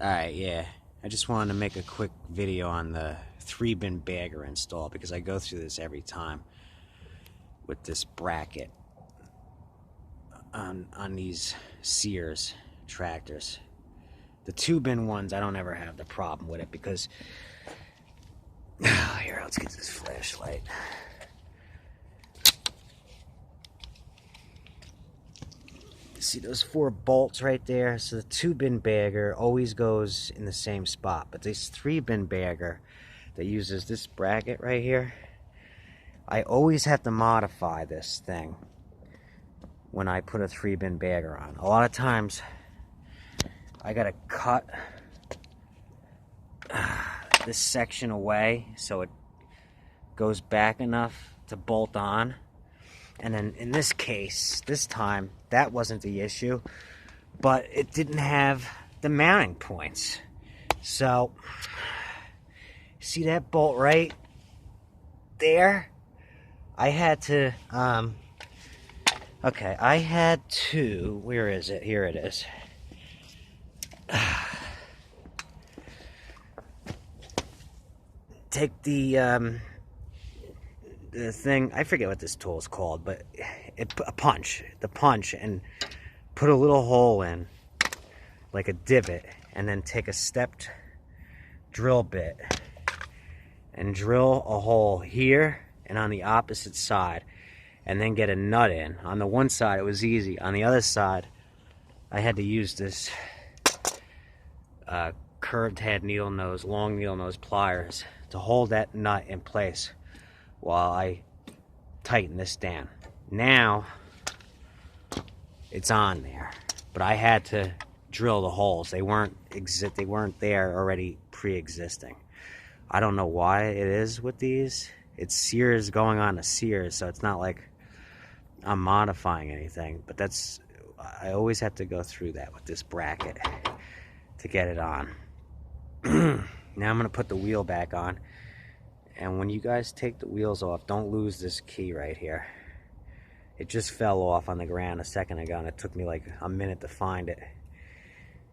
Alright, yeah. I just wanted to make a quick video on the 3-bin bagger install because I go through this every time with this bracket on these Sears tractors. The 2-bin ones, I don't ever have the problem with it because here, let's get this flashlight. See those 4 bolts right there? So the 2-bin bagger always goes in the same spot, but this 3-bin bagger that uses this bracket right here, I always have to modify this thing when I put a 3-bin bagger on. A lot of times I gotta cut this section away so it goes back enough to bolt on. And then in this case, this time, that wasn't the issue, but it didn't have the mounting points. So, see that bolt right there? I had to, okay, I had to, where is it? Here it is. Take the thing, I forget what this tool is called, but the punch, and put a little hole in, like a divot, and then take a stepped drill bit and drill a hole here and on the opposite side, and then get a nut in. On the one side it was easy, on the other side I had to use this curved head needle nose, long needle nose pliers to hold that nut in place while I tighten this down. Now it's on there, but I had to drill the holes. They weren't there already pre-existing. I don't know why it is with these. It's Sears going on to Sears, so it's not like I'm modifying anything, but I always have to go through that with this bracket to get it on. Now I'm gonna put the wheel back on. And when you guys take the wheels off, don't lose this key right here. It just fell off on the ground a second ago, and it took me like a minute to find it.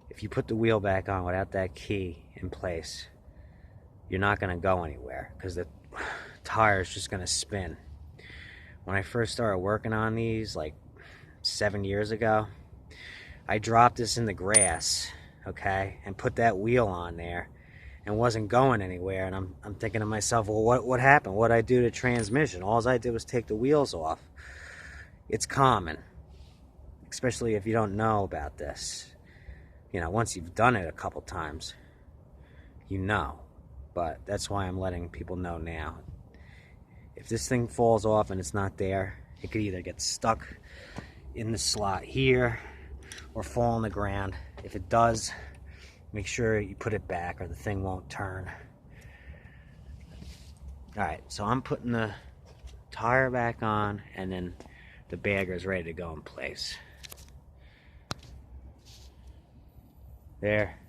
If you put the wheel back on without that key in place, you're not going to go anywhere because the tire is just going to spin. When I first started working on these, like 7 years ago, I dropped this in the grass, okay, and put that wheel on there. And wasn't going anywhere, and I'm thinking to myself, well, what happened? What'd I do to transmission? All I did was take the wheels off. It's common, especially if you don't know about this. You know, once you've done it a couple times, you know. But that's why I'm letting people know now. If this thing falls off and it's not there, it could either get stuck in the slot here or fall on the ground. If it does, make sure you put it back or the thing won't turn. Alright, so I'm putting the tire back on, and then the bagger is ready to go in place. There.